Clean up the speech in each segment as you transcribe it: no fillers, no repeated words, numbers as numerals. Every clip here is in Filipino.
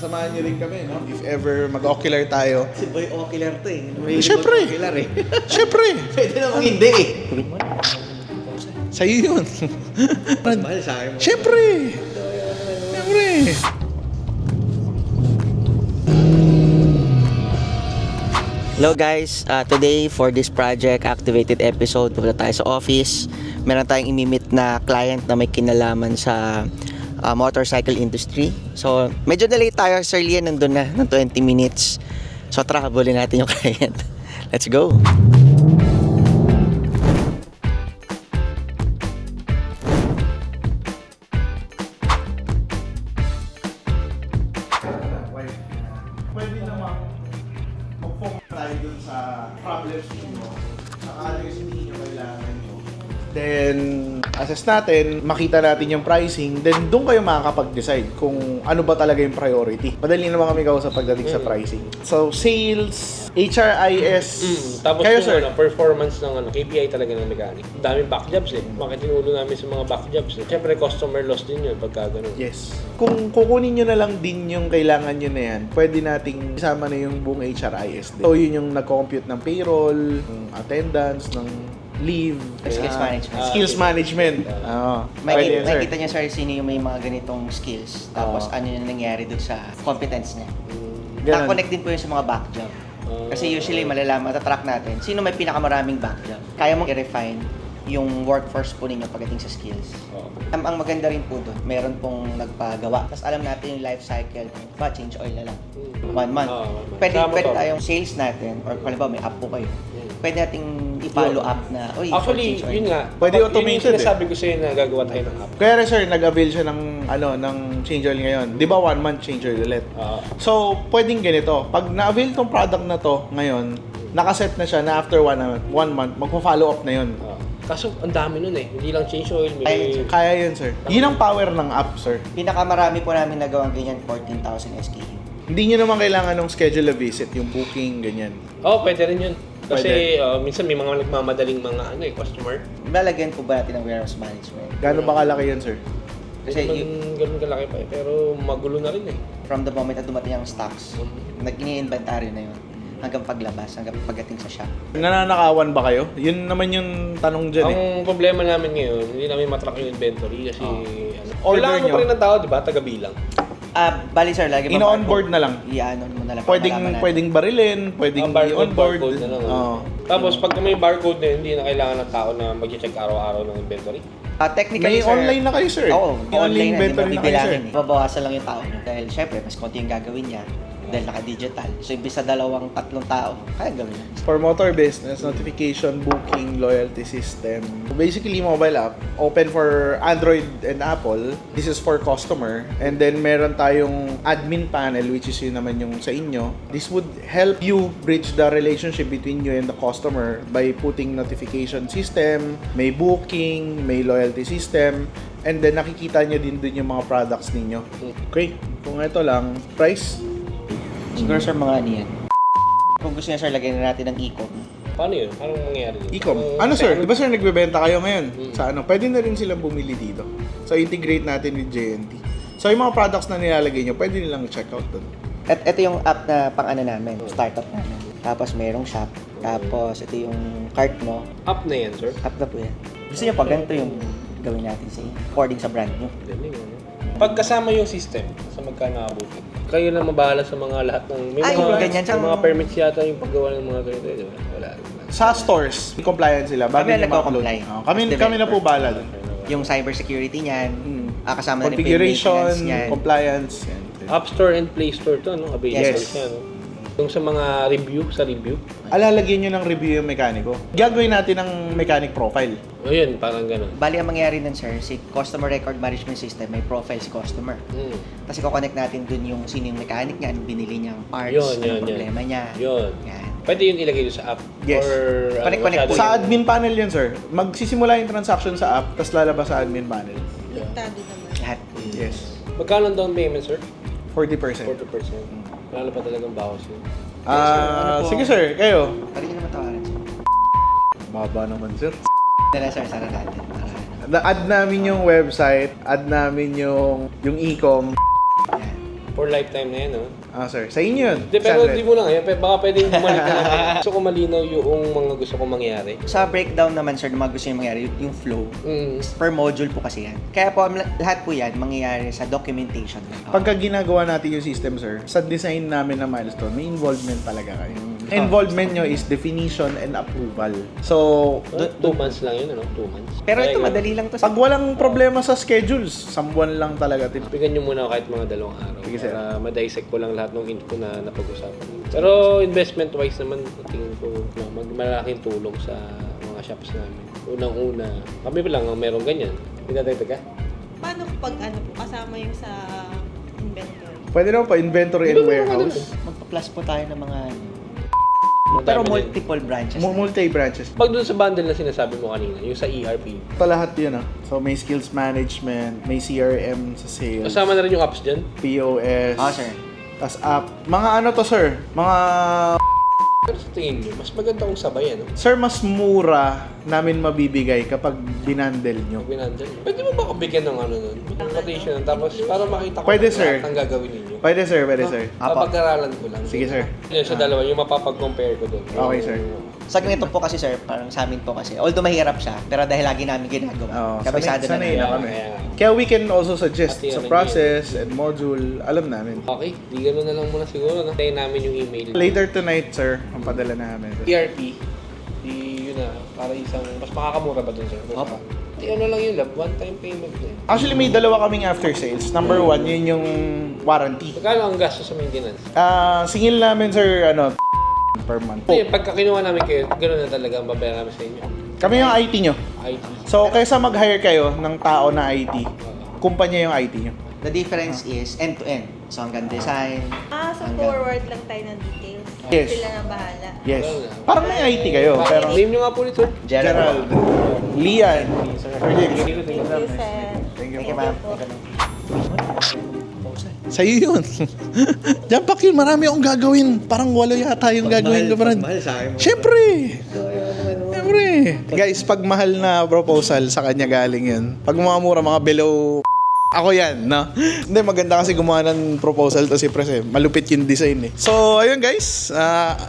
Samahan niyo rin kami, no? If ever mag-ocular tayo. Si Boy Ocular to eh. Siyempre. Ocular eh. Siyempre. Pwede namang hindi eh. Sa'yo yun. Mas mahal sa akin. Siyempre. Siyempre. Hello guys, today for this project activated episode, pupunta tayo sa office. Meron tayong imimit na client na may kinalaman sa motorcycle industry. So, medyo na-late tayo. Sir Lian nandun na ng 20 minutes. So, tara, habulin natin yung client. Let's go! Pwede naman mag-focus tayo dun sa problems nyo, sa areas hindi nyo kailangan nyo. Then, assess natin, makita natin yung pricing, then doon kayo makakapag-decide kung ano ba talaga yung priority. Madali naman kami kausap pagdating sa pricing. So, sales, HRIS, Tapos kayo yung sir? performance ng KPI talaga ng mechanic. Daming backjobs eh. Bakit tinulo namin sa mga backjobs eh? Siyempre customer loss din yun pagka ganun. Yes. Kung kukunin nyo na lang din yung kailangan nyo na yan, pwede nating isama na yung buong HRIS din. So, yun yung nag-compute ng payroll, ng attendance, ng leave, Skills management. skills management. Pwede yan, sir. Makikita niya sir sino yung may mga ganitong skills. Tapos ano yung nangyari doon sa competence niya. Ganun. Na-connect din po yun sa mga back job. Kasi usually malalaman, matatrack natin sino may pinakamaraming back job. Kaya mong i-refine yung workforce po ninyo pagdating sa skills. Ang maganda rin po doon, meron pong nagpagawa. Tapos alam natin yung life cycle, change oil na lang. 1 month. Pwede tayong sales natin, or kung halimbawa may app po kayo, pwede nating i-follow up na, Actually, change oil. yun nga. Pwede Yun automated yung sinasabi ko sa'yo na gagawa tayo ng app. Kaya sir, nag-avail siya ng change oil ngayon. Di ba 1 month change oil ulit? So, pwedeng ganito. Pag na-avail tong product na to ngayon, nakaset na siya na after 1 month, magpo-follow up na yun. Kaso ang dami nun eh. Hindi lang change oil. Ay, Kaya yun, sir. Yun ang power ng app, sir. Pinakamarami po namin nagawang ganyan, 14,000 SKU. Hindi nyo naman kailangan ng schedule a visit, yung booking, ganyan. Pwede rin yun. Kasi minsan may mga nagmamadaling mga customer. Lalagyan po ba natin ng warehouse management? Gano'n ba kalaki yun, sir? Kasi Ganun kalaki pa eh. Pero magulo na rin eh. from the moment na dumating ang stocks, nag-ini-inventory na yun hanggang paglabas, hanggang pagdating sa shop. Nananakawan ba kayo? Yun naman yung tanong dyan eh. Ang problema namin ngayon, hindi namin matrack yung inventory kasi Order kailangan mo nyo. pa rin ng tao, di ba? Taga-bilang. Bali sir, lagi Ino-onboard na lang. I-ano mo na lang. para malaman natin. Pwedeng barilin, pwedeng i-onboard. Barcode na lang. Oo. Tapos pag may barcode na yun, hindi na kailangan ng tao na mag-check araw-araw ng inventory. Technically May sir, online na kayo, sir. Oo, May online inventory na kayo, sir. Babawasan lang yung tao niyo dahil syempre, mas konti yung gagawin niya dahil naka-digital. So, imbis sa 2-3 tao, kaya gawin niya. For motor business, notification, booking, loyalty system. Basically, mobile app. Open for Android and Apple. This is for customer. And then, meron tayong admin panel, which is yun naman yung sa inyo. This would help you bridge the relationship between you and the customer by putting notification system, may booking, may loyalty system, and then nakikita nyo din dun yung mga products ninyo. Okay, kung ito lang, price? Siguro sir, mga ano yan. Kung gusto niya sir, lagyan na natin ng e-com. Paano yun? Anong mangyayari dito? E-com. Ano sir? Di ba sir nagbebenta kayo ngayon? Sa ano? Pwede na rin silang bumili dito. So integrate natin with JNT. So yung mga products na nilalagay nyo, pwede nilang check out doon. At ito yung app na pang ano namin, startup namin. Tapos merong shop. Tapos ito yung cart mo. Up na yan, sir. App na po yan. Gusto niyo pa ganito yung gawin natin sa according sa brand nyo. Galing, ano? Pag kasama yung system, sa magkano abutin? Kayo na mabahala sa mga lahat ng... May Ay, mga, ganyan siya. may mga permits yata yung paggawa ng mga ganito, di ba? Wala. Sa stores, may compliant sila. Bago Kami nyo ma-upload. nagko-comply. Kami na po bahala doon. Yung cybersecurity niyan, kasama na rin po yung Configuration, maintenance niyan. compliance. Yan. App Store and Play Store to, no? Available Yes. siya, no? Yung sa mga review, Alalagyan nyo ng review yung mekaniko. Gagawin natin ng mechanic profile. o yun, parang gano'n. Bali, ang mangyayari nun, sir, si Customer Record Management System, may profile si customer. Tapos i-connect natin dun yung sino yung mechanic niya, anong binili niyang parts, anong problema niya. Yun. Yan. Pwede yun ilagay doon sa app. Yes. Or, Connect po Sa admin panel yan, sir. Magsisimula yung transaction sa app, tapos lalabas sa admin panel. Limitado naman. Lahat. Yes. Magkano ang down payment, sir? 40%. 40%. Lalo pa talagang bawas yun. Sige sir, kayo. Pwede nyo naman tawaran, sir. Baba naman sir. Dala, sir, sana natin. Para ano. Add namin yung website, add namin yung e-com. Yan. For lifetime na yan, no? Sir. Sa inyo yun. Hindi, pero 600. hindi mo lang. Baka pwedeng bumalik ka natin. Gusto ko malinaw yung mga gusto kong mangyari. Sa breakdown naman, sir, na mga gusto nyo mangyari, yung flow. Per module po kasi yan. Kaya po, lahat po yan mangyayari sa documentation. Pagka ginagawa natin yung system, sir, sa design namin na milestone, may involvement talaga kayo. Involvement nyo is definition and approval. So, 2 months lang yun, ano? 2 months. Pero ito, madali lang to. pag walang problema sa schedules, sambuan lang talaga. Bigyan nyo muna kahit mga 2 araw Sige, sir. para ma-dissect ko lang lahat ng info na napag-usapan. Pero investment-wise naman, tingin ko malaking tulong sa mga shops namin. Unang-una, kami pa lang ang meron ganyan. Pinatay-taga. Paano pag kasama yung sa inventory? Pwede naman pa inventory and warehouse. Magpa-plus po tayo ng mga pero multiple branches. Multi-branches. Pag doon sa bundle na sinasabi mo kanina, yung sa ERP, Ito lahat yun So may skills management, may CRM sa sales, kasama na rin yung apps dyan. POS, Sir. tas app. Mga ano to, sir? Mga Pero sa tingin nyo, mas maganda kung sabay, ano? Sir, mas mura namin mabibigay kapag binandel nyo. Pinandal nyo. Pwede mo ba ako bigyan ng ano nun? Quotation, tapos para makita ko Pwede, lahat sir. ng gagawin ninyo. Pwede, sir. Pwede, sir. Papag-aralan ko lang. Sige, sir. Yan, sa dalawa, yung mapapag-compare ko doon. Okay, sir. Sa ganito po kasi, sir, parang sa amin po kasi, although mahirap siya, pero dahil lagi namin ginagawa, kabisado na sanay namin. na namin. kami. Kaya- Kaya we can also suggest Pati sa ano process and module, alam namin. Okay, di gano'n na lang muna siguro. Tayo namin yung email. Later tonight, sir, ang padala namin. ERP, yun na, para isang, mas makakamura ba dun, sir? Opo. Di ano lang yun, lab, one-time payment na yun. Actually, may dalawa kaming after sales. Number 1, yun yung warranty. Magkano ang gastos sa maintenance? Singil namin, sir, per month. Kasi pagka kinuha namin kayo, gano'n na talaga ang babayaran namin sa inyo. Kami yung IT nyo. IT. So, kaysa mag-hire kayo ng tao na IT, kumpanya yung IT nyo. The difference is end-to-end. So hanggang design. So forward lang tayo ng details. Yes. Sila na bahala. Yes. Parang may IT kayo, pero Name nyo nga po nito. Gerald, Lian, Sir James. Thank you, sir. Thank you, Thank you, ma'am. ma'am. Sa'yo yun. Diyan pa yun, marami akong gagawin. Parang 8 yata yung gagawin ko, Brad. Siyempre. Siyempre. Guys, pag mahal na proposal, sa kanya galing yun. Pag mga mura, mga below, ako yan, no? Hindi, maganda kasi gumawa ng proposal to si Pres eh. Malupit yung design eh. So, ayun guys.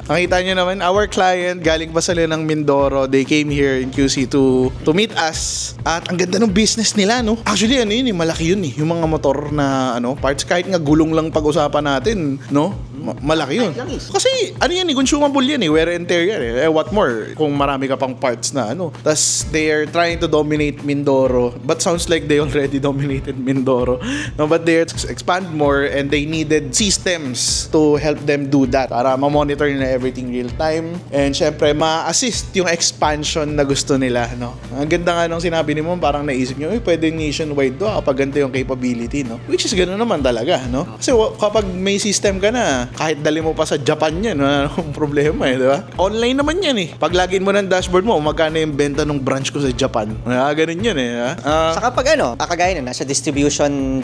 Nakita nyo naman, our client, galing pa sila ng Mindoro. They came here in QC to meet us. At ang ganda ng business nila, no? Actually, ano yun eh, malaki yun eh. Yung mga motor na, parts, kahit nga gulong lang pag-usapan natin, no? Malaki yun. Kasi, ano yan eh, consumable yan eh. Wear and tear yan eh. What more, kung marami ka pang parts na, Tas, they are trying to dominate Mindoro. But sounds like they already dominated Mindoro. No, but they expand more and they needed systems to help them do that para ma-monitor na everything real time and syempre ma-assist yung expansion na gusto nila, no? Ang ganda nga nung sinabi ni mo, parang naisip nyo, pwedeng nationwide to kapag ganito yung capability, no? Which is gano'n naman talaga, no? Kasi kapag may system ka na, kahit dali mo pa sa Japan yan, wala namang problema eh, di ba? Online naman yan eh. Pag lagin mo ng dashboard mo, magkano yung benta ng branch ko sa Japan. Ganun yan eh. Saka pag kagaya na, nasa distribution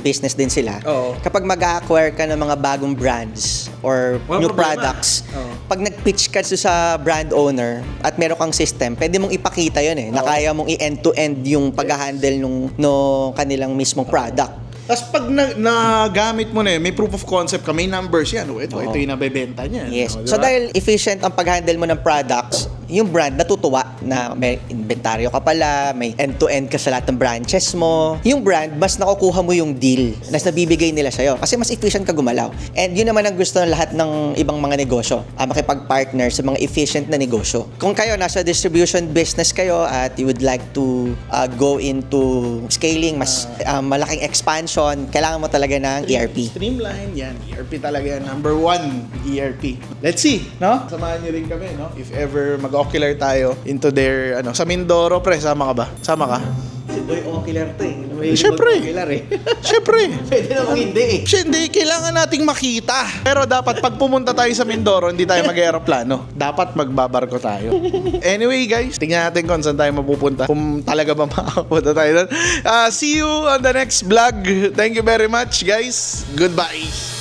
business din sila. Oo. Kapag mag-acquire ka ng mga bagong brands or new problema. products, pag nag-pitch ka sa brand owner at meron kang system, pwede mong ipakita yun eh, na kaya mong i-end-to-end yung pag-handle nung kanilang mismong product. Tapos pag nagamit mo na yun, may proof of concept ka, may numbers yan. Ito yung nabebenta niya. Yes. No? So Diba? dahil efficient ang pag-handle mo ng products, yung brand natutuwa na may inventaryo ka pala, may end-to-end ka sa lahat ng branches mo. Yung brand, mas nakukuha mo yung deal na nabibigay nila sa'yo. Kasi mas efficient ka gumalaw. And yun naman ang gusto ng lahat ng ibang mga negosyo. Makipag-partner sa mga efficient na negosyo. Kung kayo nasa distribution business kayo at you would like to go into scaling, mas malaking expansion, kailangan mo talaga ng ERP. Streamline, yan. ERP talaga yan. Number 1, ERP. Let's see, no? Samahan nyo rin kami, no? If ever mag-ocular tayo into their, sa Mindoro, pre, sama ka ba? Sama ka? Si Boy Ocular to eh. Siyempre. Siyempre. Pwede namang hindi eh. Hindi, kailangan nating makita. Pero dapat pag pumunta tayo sa Mindoro, hindi tayo mag-aeroplano. Dapat magbabarko tayo. Anyway, guys, tingnan natin kung saan tayo mapupunta. Kung talaga ba makapunta tayo doon. See you on the next vlog. Thank you very much, guys. Goodbye.